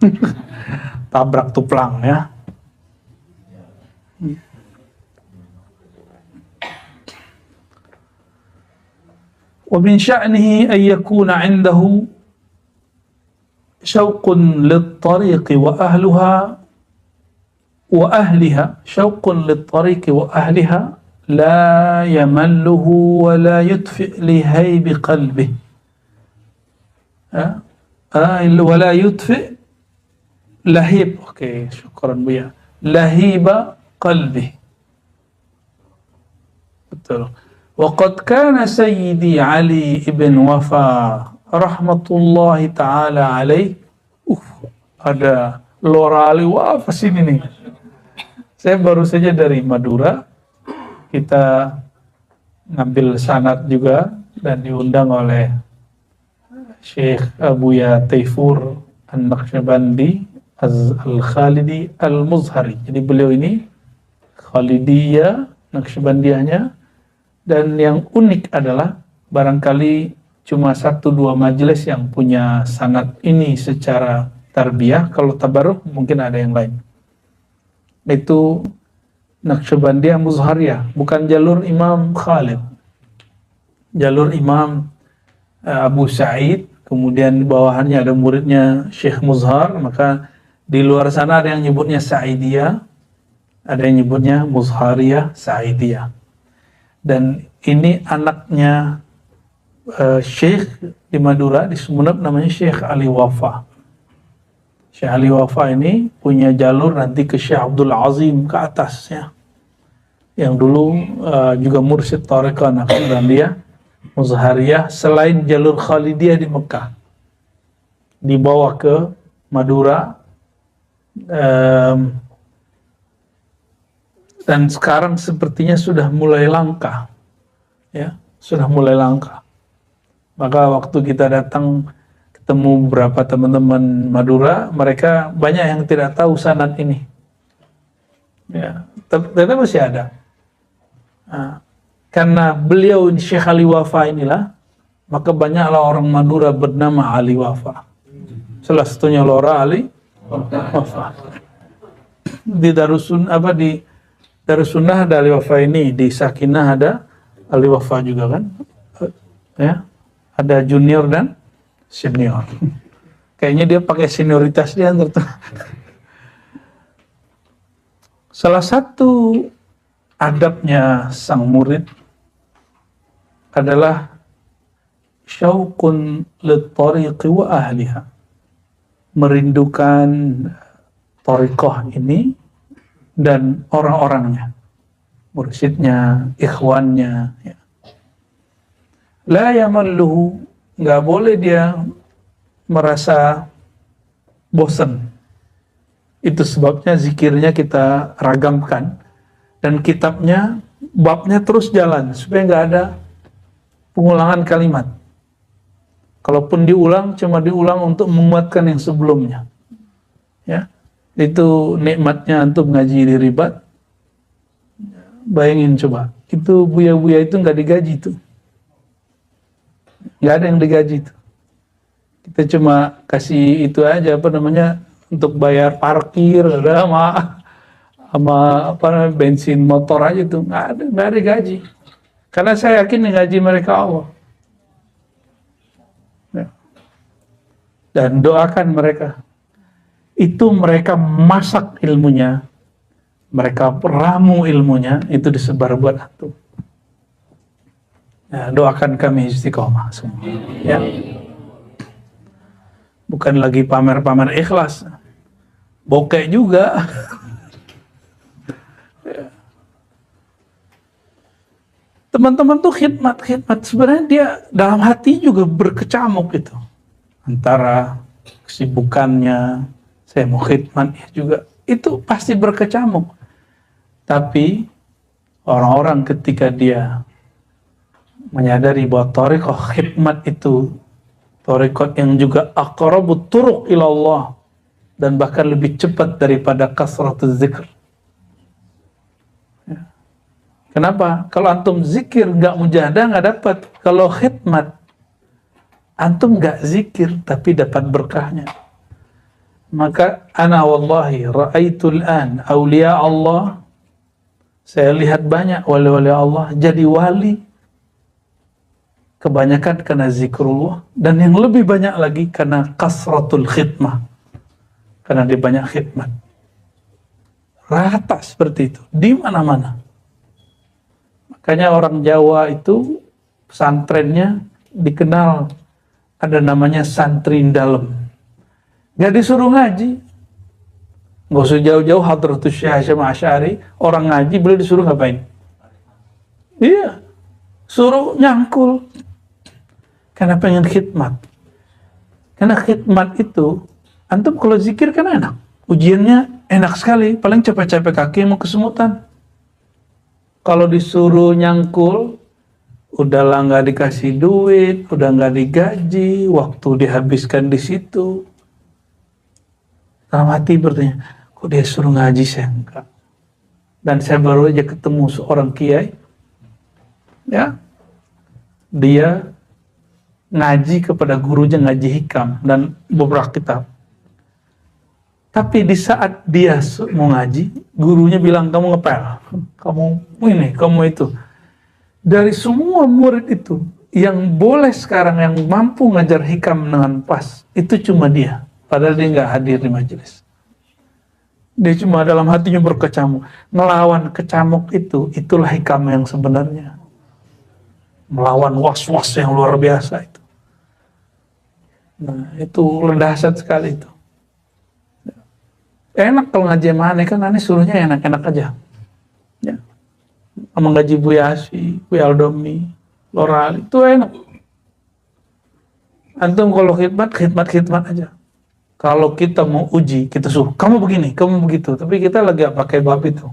Tabrak tuplang ya. ومن شأنه أن يكون عنده شوق للطريق وأهلها شوق للطريق وأهلها لا يمله ولا يطفئ لهيب قلبه ولا يطفئ لهيب شكرا بيا لهيب قلبه. Betul. وقد كان سيدي علي بن وفا رحمة الله تعالى عليه. Ada Lora Ali Wafa sini nih. Saya baru saja dari Madura. Kita ngambil sanad juga dan diundang oleh Syekh Abuya Taifur An-Naqsyabandi Al-Khalidi Al-Muzhari. Jadi beliau ini Khalidiyah, Naqsyabandiyahnya. Dan yang unik adalah barangkali cuma 1-2 majelis yang punya sanad ini secara tarbiyah. Kalau tabarruk mungkin ada yang lain. Itu Naqsyabandiyah Muzhariyah, bukan jalur Imam Khalid. Jalur Imam Abu Sa'id, kemudian di bawahannya ada muridnya Syekh Muzhar. Maka di luar sana ada yang nyebutnya Sa'idiyah, ada yang nyebutnya Muzhariyah, Sa'idiyah. Dan ini anaknya Syekh di Madura, di Sumeneb, namanya Syekh Ali Wafa. Syekh Ali Wafa ini punya jalur nanti ke Syekh Abdul Azim ke atas ya. Yang dulu juga mursyid Tariqah Naqsyabandiyah Muzhariyah, selain jalur Khalidiyah di Mekah. Dibawa ke Madura. Dan sekarang sepertinya sudah mulai langka, ya, sudah mulai langka. Maka waktu kita datang ketemu beberapa teman-teman Madura, mereka banyak yang tidak tahu sanad ini, ya, tapi masih ada. Nah, karena beliau Syekh Ali Wafa inilah, maka banyaklah orang Madura bernama Ali Wafa. Salah satunya Lora Ali Wafa. Di Darussunnah ada Ali Wafa ini, di Sakinah ada Ali Wafa juga kan, ya, ada junior dan senior. Kayaknya dia pakai senioritas dia tuh. Salah satu adabnya sang murid adalah syauqun lit-tariqi wa ahliha, merindukan thariqah ini dan orang-orangnya, mursyidnya, ikhwannya. Ya. La yamalluhu, nggak boleh dia merasa bosan. Itu sebabnya zikirnya kita ragamkan dan kitabnya, babnya terus jalan supaya nggak ada pengulangan kalimat. Kalaupun diulang, cuma diulang untuk menguatkan yang sebelumnya. Ya, itu nikmatnya antum ngaji di Ribat. Bayangin coba, itu buya-buya itu nggak digaji tuh, nggak ada yang digaji tuh. Kita cuma kasih itu aja untuk bayar parkir, ada sama bensin motor aja tuh, nggak ada gaji. Karena saya yakin yang gaji mereka Allah. Ya. Dan doakan mereka. Itu mereka masak ilmunya, mereka ramu ilmunya, itu disebar buat antum. Ya, doakan kami istiqomah semua. Ya. Bukan lagi pamer-pamer ikhlas, bokeh juga. Ya. Teman-teman tuh khidmat sebenarnya dia dalam hati juga berkecamuk itu antara kesibukannya. Saya mau khidmat juga, itu pasti berkecamuk. Tapi orang-orang ketika dia menyadari bahwa thariqah khidmat itu thariqah yang juga aqrabut turuq ila Allah, dan bahkan lebih cepat daripada kasratuz zikr. Ya. Kenapa? Kalau antum zikir nggak mujahadah nggak dapat. Kalau khidmat antum nggak zikir tapi dapat berkahnya. Maka ana wallahi ra'aitul an awliya Allah, saya lihat banyak wali-wali Allah jadi wali kebanyakan karena zikrullah, dan yang lebih banyak lagi karena kasratul khidmah, karena dia banyak khidmat. Rata seperti itu di mana-mana. Makanya orang Jawa itu pesantrennya dikenal ada namanya santri dalam. Gak disuruh ngaji, gak usah jauh-jauh Hadratus Syekh Hasyim Asy'ari, orang ngaji beliau disuruh ngapain? Iya, suruh nyangkul, karena pengen khidmat. Karena khidmat itu, antum kalau zikir kan enak, ujiannya enak sekali, paling capek-capek kaki mau kesemutan. Kalau disuruh nyangkul, udahlah nggak dikasih duit, udah nggak digaji, waktu dihabiskan di situ. Dalam hati bertanya, kok dia suruh ngaji, saya enggak. Dan saya baru aja ketemu seorang kiai, ya, dia ngaji kepada gurunya, ngaji hikam dan beberapa kitab. Tapi di saat dia mau ngaji, gurunya bilang, kamu ngepel, kamu ini, kamu itu. Dari semua murid itu, yang boleh sekarang yang mampu ngajar hikam dengan pas, itu cuma dia. Padahal dia nggak hadir di majelis. Dia cuma dalam hatinya berkecamuk. Melawan kecamuk itu, itulah hikam yang sebenarnya. Melawan was-was yang luar biasa itu. Nah, itu dahsyat sekali itu. Enak kalau ngaji sama aneh, kan aneh suruhnya enak-enak aja. Ya. Sama ngaji Buya Asfi, Buya Aldomi, Lora Ali, itu enak. Antum kalau khidmat aja. Kalau kita mau uji, kita suruh, kamu begini, kamu begitu. Tapi kita lagi gak pakai bab itu.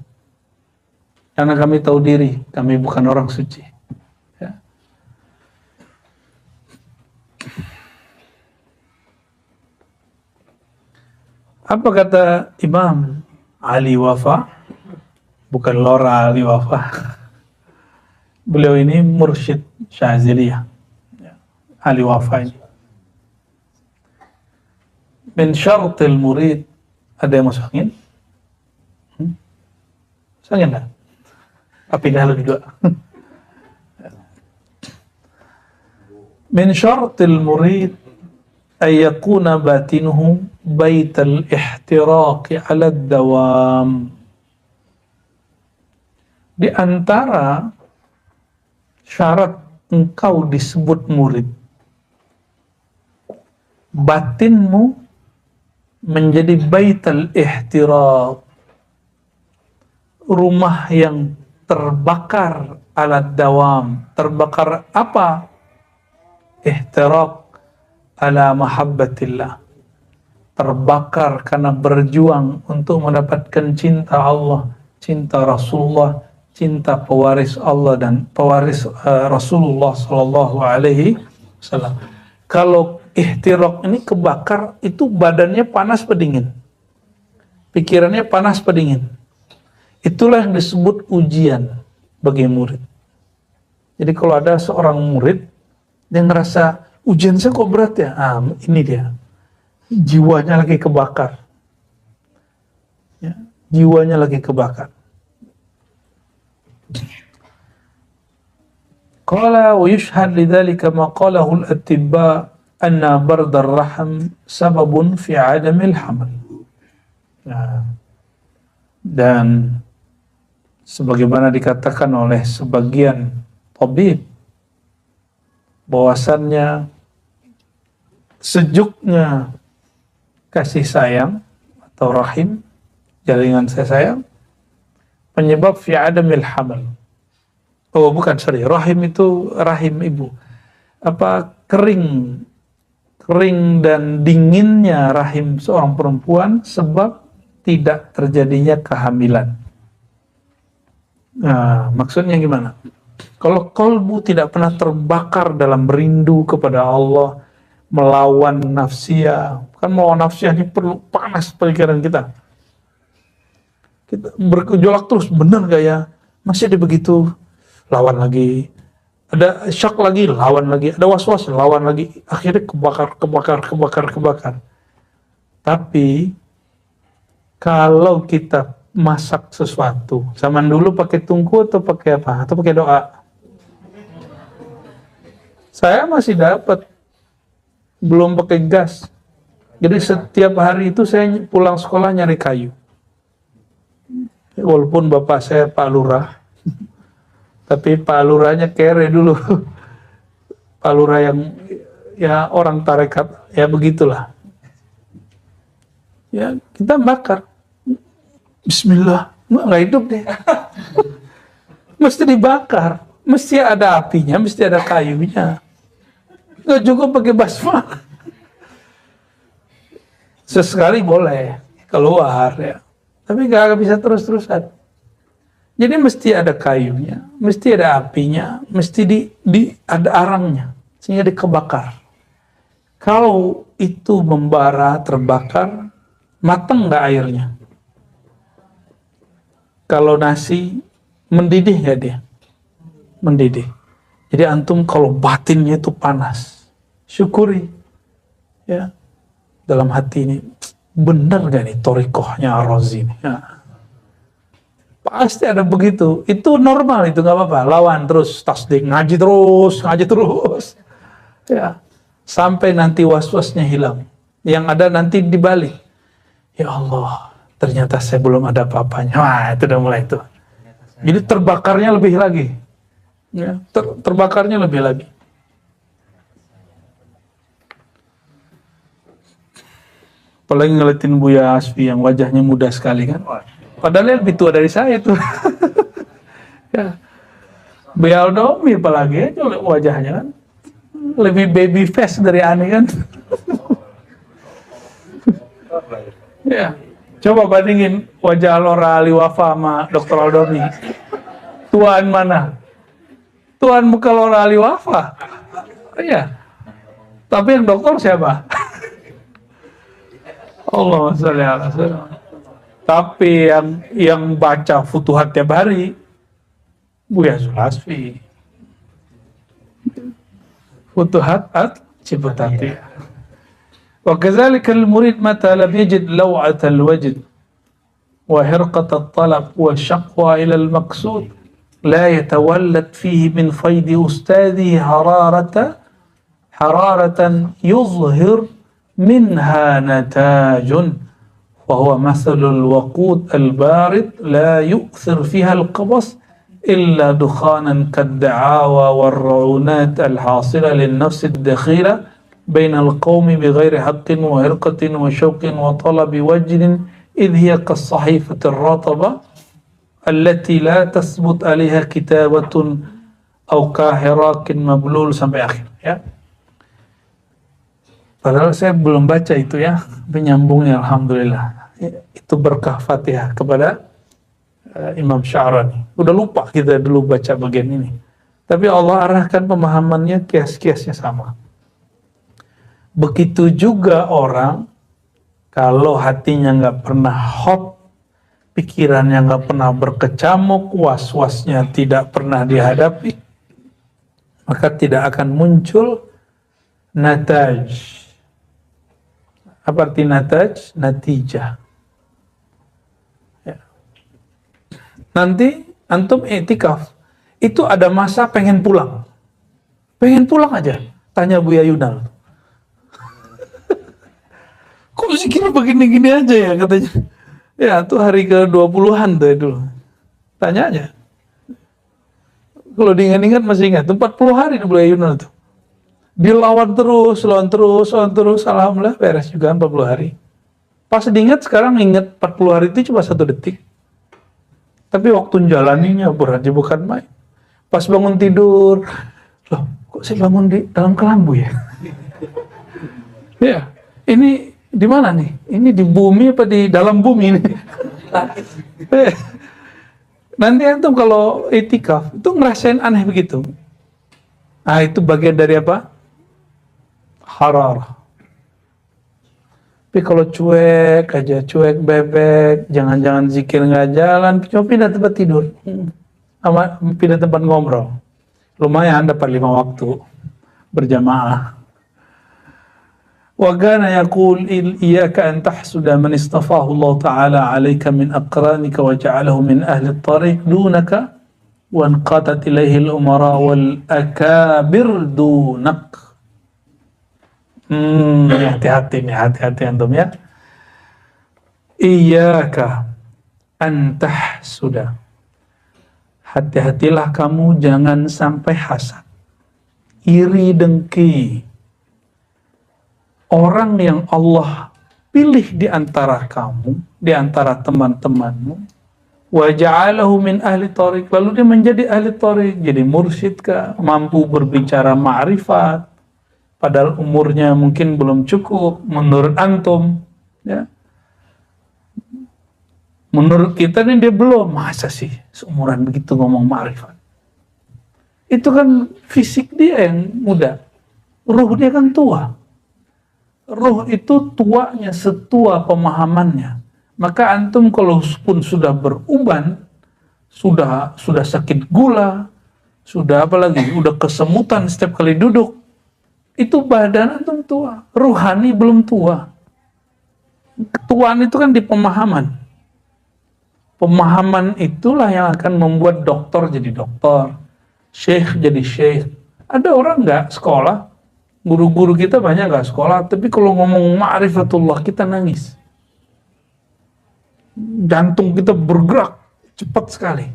Karena kami tahu diri, kami bukan orang suci. Ya. Apa kata Imam Ali Wafa? Bukan Lora Ali Wafa. Beliau ini mursyid Syaziliyah. Ali Wafa ini. Min syartil murid, ada yang masuk angin? Masuk angin enggak? Api dah lebih dua. Min syartil murid ayyakuna batinuhu baital ihtiraqi ala dawam. Di antara syarat engkau disebut murid, batinmu menjadi baital ihtiraq, rumah yang terbakar ala dawam. Terbakar apa? Ihtiraq ala mahabbatillah. Terbakar karena berjuang untuk mendapatkan cinta Allah, cinta Rasulullah, cinta pewaris Allah dan pewaris Rasulullah Sallallahu Alaihi Wasallam. Kalau ihtiraq ini kebakar, itu badannya panas pedingin, pikirannya panas pedingin. Itulah yang disebut ujian bagi murid. Jadi kalau ada seorang murid yang ngerasa ujian saya kok berat ya, ini dia, jiwanya lagi kebakar, ya, jiwanya lagi kebakar. Qala wa yushhad lidzalika ma qalahu al-atibba anna bardar raham sababun fi adamil haml. Dan sebagaimana dikatakan oleh sebagian tabib, bahwasannya sejuknya kasih sayang atau rahim, jaringan kasih sayang, penyebab fi adamil haml. Oh bukan, sorry, rahim itu rahim ibu. Kering dan dinginnya rahim seorang perempuan sebab tidak terjadinya kehamilan. Nah, maksudnya gimana? Kalau kolbu tidak pernah terbakar dalam rindu kepada Allah, melawan nafsia, kan melawan nafsia ini perlu panas pikiran kita. Kita bergejolak terus, benar gak ya? Masih ada begitu, lawan lagi. Ada syak lagi, lawan lagi. Ada was-was, lawan lagi. Akhirnya kebakar. Tapi kalau kita masak sesuatu, zaman dulu pakai tungku atau pakai apa? Atau pakai doa? Saya masih dapat, belum pakai gas. Jadi setiap hari itu saya pulang sekolah nyari kayu. Walaupun bapak saya Pak Lurah, tapi Pak Lurahnya kere dulu. Pak Lurah yang ya orang tarekat, ya begitulah. Ya kita bakar. Bismillah, nggak hidup deh. Mesti dibakar, mesti ada apinya, mesti ada kayunya. Nggak cukup pakai basma. Sesekali boleh keluar ya, tapi nggak bisa terus-terusan. Jadi mesti ada kayunya, mesti ada apinya, mesti ada arangnya, sehingga dikebakar. Kalau itu membara, terbakar, mateng nggak airnya? Kalau nasi, mendidih nggak dia? Mendidih. Jadi antum kalau batinnya itu panas, syukuri. Ya, dalam hati ini, benar gak nih torikohnya Ar-Razi ini? Ya. Pasti ada begitu. Itu normal, itu nggak apa-apa. Lawan terus, tasdik, ngaji terus. Ya, sampai nanti was-wasnya hilang. Yang ada nanti dibalik. Ya Allah, ternyata saya belum ada apa-apanya. Wah, itu udah mulai itu. Jadi terbakarnya lebih lagi. Ya, terbakarnya lebih lagi. Apalagi ngeliatin Buya Asfi yang wajahnya muda sekali kan. Padahal lebih tua dari saya tuh. Ya. Buya Aldomi apalagi wajahnya kan. Lebih baby face dari Ani kan. Ya. Coba bandingin wajah Lora Ali Wafa sama Dr. Aldomi. Tuan mana? Tuan muka Lora Ali Wafa. Iya. Tapi yang dokter siapa? Allahumma sholli ala sayyidina. Tapi yang baca Futuhat tiap hari Buya Zulasfi. Futuhat Ciputati. وكذلك المريد متى لم يجد لوعة الوجد وحرقة الطلب والشقوى إلى المقصود لا يتولد فيه من فيض أستاذه حرارة يظهر منها نتاج وهو مثل الوقود البارد لا يؤثر فيها القبس إلا دخانا كالدعاوى والرعونات الحاصلة للنفس الدخيلة بين القوم بغير حق وهرقة وشوق وطلب وجد إذ هي كالصحيفة الرطبة allati la tasbut 'alaiha kitabatun aw kahirakin mablul sampai akhir ya. Padahal saya belum baca itu ya, penyambungnya alhamdulillah. Itu berkah Fatihah kepada Imam Sya'rani. Udah lupa kita dulu baca bagian ini. Tapi Allah arahkan pemahamannya, kias-kiasnya sama. Begitu juga orang kalau hatinya nggak pernah hot, pikirannya nggak pernah berkecamuk, was-wasnya tidak pernah dihadapi, maka tidak akan muncul nataj. Apa arti nataj? Natijah. Ya. Nanti antum i'tikaf, itu ada masa pengen pulang aja. Tanya Buya Yunal. Kok zikir begini-gini aja ya katanya. Ya, itu hari ke-20-an tuh dulu. Tanya aja. Kalau diingat-ingat masih ingat, 40 hari di Buya Yunal tuh. Dilawan terus, alhamdulillah beres juga 40 hari. Pas diingat sekarang ingat 40 hari itu cuma 1 detik. Tapi waktu jalaninya berarti bukan main. Pas bangun tidur, loh kok saya bangun di dalam kelambu ya? Ya, ini di mana nih? Ini di bumi apa di dalam bumi ini? Nanti antum kalau itikaf itu ngerasain aneh begitu. Nah, itu bagian dari apa? Hararah. Tapi kalau cuek aja, cuek bebek, jangan-jangan zikir nggak jalan, cuma pindah tempat tidur, sama pindah tempat ngobrol. Lumayan dapat 5 waktu berjamaah. Wa kana yaqul iyyaka an tahsuda man istafahu Allah Ta'ala 'alaika min aqranika wa ja'alahu min ahli at-tariq dunaka wa anqatat ilayhi al-umara wal akabir dunak. Hati-hati nih, hati-hati antum ya. Iyyaka an tahsuda. Hati-hatilah kamu jangan sampai hasad, iri dengki orang yang Allah pilih di antara kamu, di antara teman-temanmu, wa ja'alahu min ahli thariq, lalu dia menjadi ahli thariq, jadi mursyid kah, mampu berbicara ma'rifat, padahal umurnya mungkin belum cukup menurut antum, ya. Menurut kita nih dia belum, masa sih seumuran begitu ngomong ma'rifat. Itu kan fisik dia yang muda, ruh dia kan tua. Ruh itu tuanya setua pemahamannya. Maka antum kalau pun sudah beruban, sudah sakit gula, sudah apalagi, udah kesemutan setiap kali duduk, itu badan antum tua, ruhani belum tua. Ketuaan itu kan di pemahaman. Pemahaman itulah yang akan membuat dokter jadi dokter, syekh jadi syekh. Ada orang nggak sekolah, guru-guru kita banyak nggak sekolah, tapi kalau ngomong ma'rifatullah kita nangis. Jantung kita bergerak cepat sekali.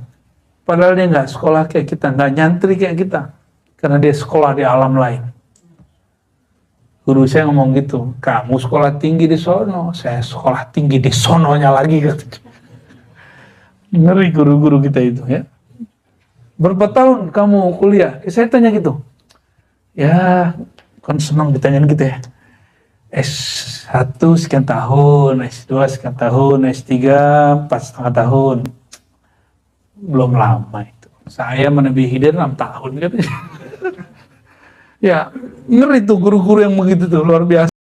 Padahal dia nggak sekolah kayak kita, nggak nyantri kayak kita, karena dia sekolah di alam lain. Guru saya ngomong gitu, kamu sekolah tinggi di sono, saya sekolah tinggi di sononya lagi. Ngeri guru-guru kita itu ya. Berapa tahun kamu kuliah? Saya tanya gitu. Ya, kan senang ditanyain gitu ya. S1 sekian tahun, S2 sekian tahun, S3 4,5 tahun. Belum lama itu. Saya menebihi dia 6 tahun kan. Ya, ngeri tuh guru-guru yang begitu tuh, luar biasa.